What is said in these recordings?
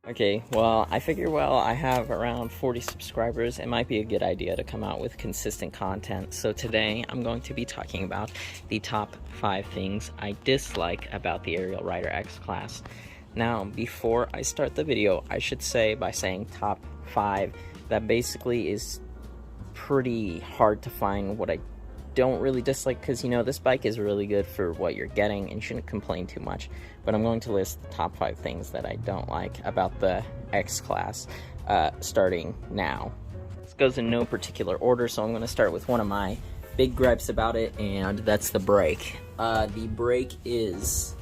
Okay, well, I figure, I have around 40 subscribers. It might be a good idea to come out with consistent content. So today, I'm going to be talking about the top 5 things I dislike about the Aerial Rider X class. Now, before I start the video, I should say by saying top 5, that basically is pretty hard to find what I don't really dislike, because this bike is really good for what you're getting and you shouldn't complain too much. But I'm going to list the top 5 things that I don't like about the X class, starting now. This goes in no particular order, so I'm going to start with one of my big gripes about it, and that's the brake. The brake is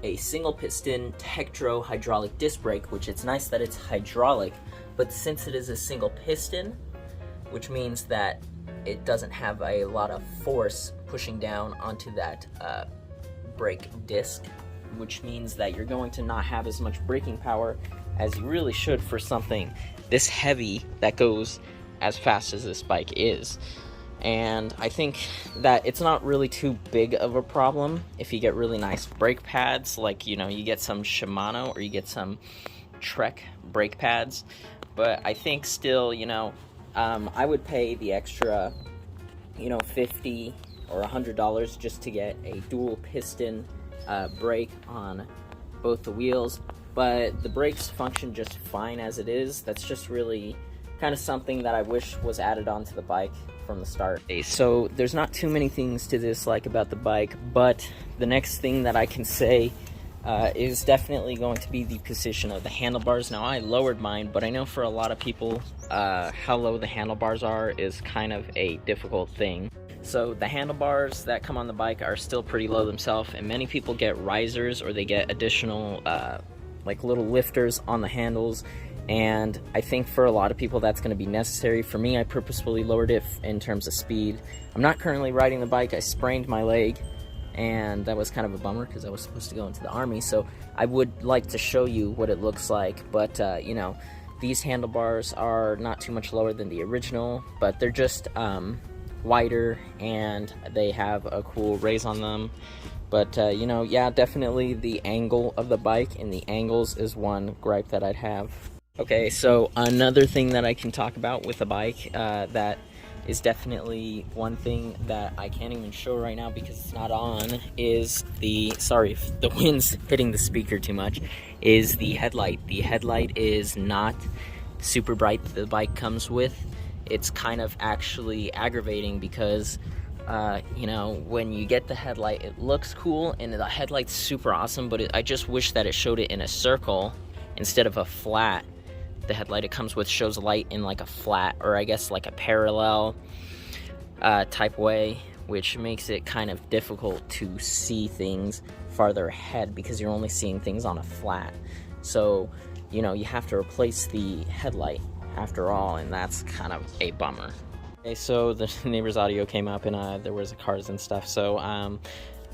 a single piston Tektro hydraulic disc brake, which it's nice that it's hydraulic, but since it is a single piston, which means that it doesn't have a lot of force pushing down onto that brake disc, which means that you're going to not have as much braking power as you really should for something this heavy that goes as fast as this bike is. And I think that it's not really too big of a problem if you get really nice brake pads, like you get some Shimano or you get some Trek brake pads. But I think still, I would pay the extra, $50 or $100 just to get a dual piston brake on both the wheels. But the brakes function just fine as it is. That's just really kind of something that I wish was added onto the bike from the start. So there's not too many things to dislike about the bike, but the next thing that I can say is definitely going to be the position of the handlebars. Now, I lowered mine, but I know for a lot of people, how low the handlebars are is kind of a difficult thing. So the handlebars that come on the bike are still pretty low themselves, and many people get risers or they get additional like little lifters on the handles, and I think for a lot of people that's going to be necessary. For me, I purposefully lowered it in terms of speed. I'm not currently riding the bike. I sprained my leg, and that was kind of a bummer because I was supposed to go into the army, so I would like to show you what it looks like. But these handlebars are not too much lower than the original, but they're just wider and they have a cool raise on them. But yeah, definitely the angle of the bike and the angles is one gripe that I'd have. Okay, so another thing that I can talk about with a bike that is definitely one thing that I can't even show right now because it's not on, is sorry if the wind's hitting the speaker too much, is the headlight. The headlight is not super bright that the bike comes with. It's kind of actually aggravating because when you get the headlight, it looks cool and the headlight's super awesome, but I just wish that it showed it in a circle instead of a flat. The headlight it comes with shows light in like a flat, or I guess like a parallel type way, which makes it kind of difficult to see things farther ahead because you're only seeing things on a flat. So you have to replace the headlight after all, and that's kind of a bummer. Okay, so the neighbor's audio came up and there was cars and stuff. So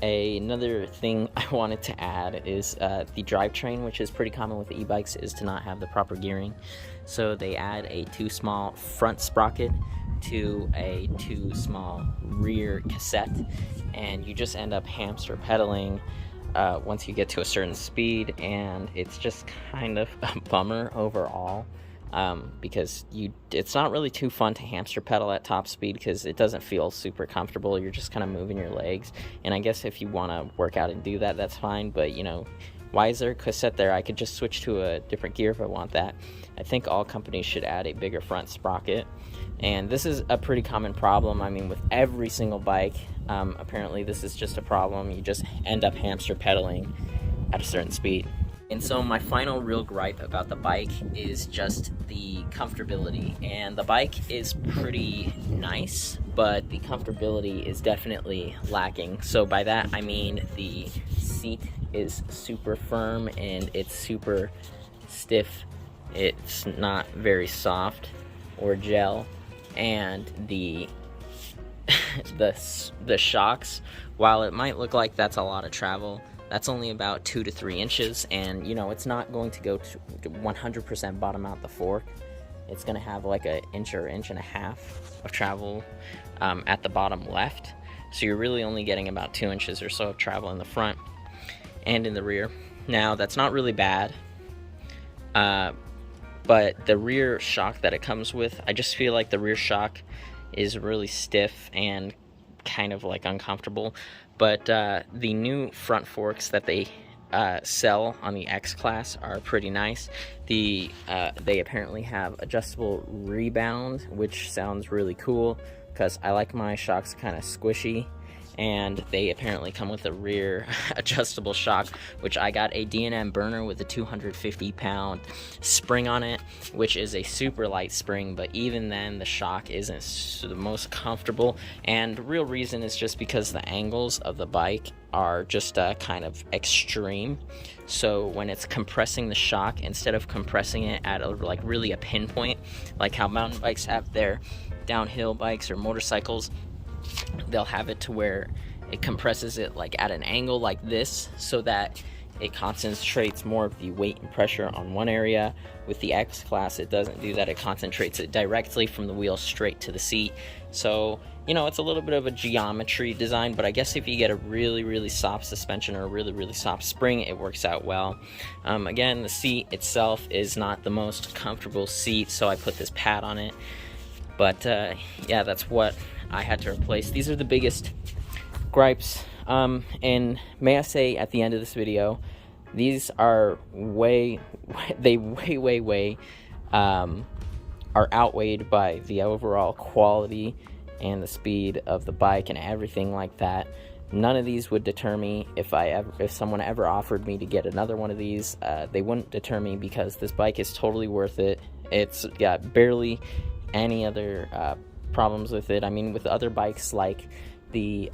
another thing I wanted to add is the drivetrain, which is pretty common with the e-bikes, is to not have the proper gearing. So they add a too small front sprocket to a too small rear cassette, and you just end up hamster pedaling once you get to a certain speed, and it's just kind of a bummer overall. Because it's not really too fun to hamster pedal at top speed because it doesn't feel super comfortable. You're just kind of moving your legs, and I guess if you want to work out and do that, that's fine, but why is there a cassette there? I could just switch to a different gear if I want that. I think all companies should add a bigger front sprocket, and this is a pretty common problem. I mean, with every single bike, apparently this is just a problem. You just end up hamster pedaling at a certain speed. And so my final real gripe about the bike is just the comfortability. And the bike is pretty nice, but the comfortability is definitely lacking. So by that I mean the seat is super firm and it's super stiff. It's not very soft or gel. And the shocks, while it might look like that's a lot of travel, that's only about 2 to 3 inches, and it's not going to go to 100% bottom out the fork. It's going to have like an inch or inch and a half of travel at the bottom left. So you're really only getting about 2 inches or so of travel in the front and in the rear. Now, that's not really bad. But the rear shock that it comes with, I just feel like the rear shock is really stiff and kind of like uncomfortable. But the new front forks that they sell on the X Class are pretty nice. They apparently have adjustable rebound, which sounds really cool because I like my shocks kind of squishy. And they apparently come with a rear adjustable shock, which I got a D&M burner with a 250-pound spring on it, which is a super light spring, but even then the shock isn't the most comfortable. And the real reason is just because the angles of the bike are just kind of extreme. So when it's compressing the shock, instead of compressing it at like really a pinpoint, like how mountain bikes have their downhill bikes or motorcycles, they'll have it to where it compresses it like at an angle like this, so that it concentrates more of the weight and pressure on one area. With the X Class, it doesn't do that. It concentrates it directly from the wheel straight to the seat. So, you know, it's a little bit of a geometry design, but I guess if you get a really soft suspension or a really soft spring, it works out well. Again, the seat itself is not the most comfortable seat, so I put this pad on it. But yeah, that's what I had to replace. These are the biggest gripes. And may I say at the end of this video, these are way are outweighed by the overall quality and the speed of the bike and everything like that. None of these would deter me. If someone ever offered me to get another one of these, they wouldn't deter me, because this bike is totally worth it. It's got barely any other problems with it. I mean, with other bikes like the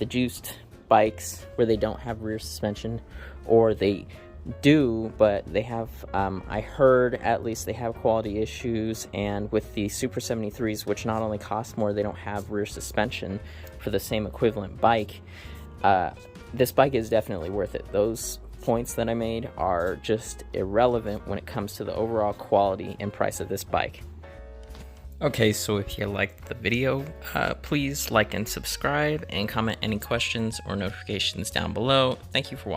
juiced bikes where they don't have rear suspension, or they do but they have I heard at least they have quality issues. And with the Super 73s, which not only cost more, they don't have rear suspension for the same equivalent bike. This bike is definitely worth it. Those points that I made are just irrelevant when it comes to the overall quality and price of this bike. Okay, so if you liked the video, please like and subscribe, and comment any questions or notifications down below. Thank you for watching.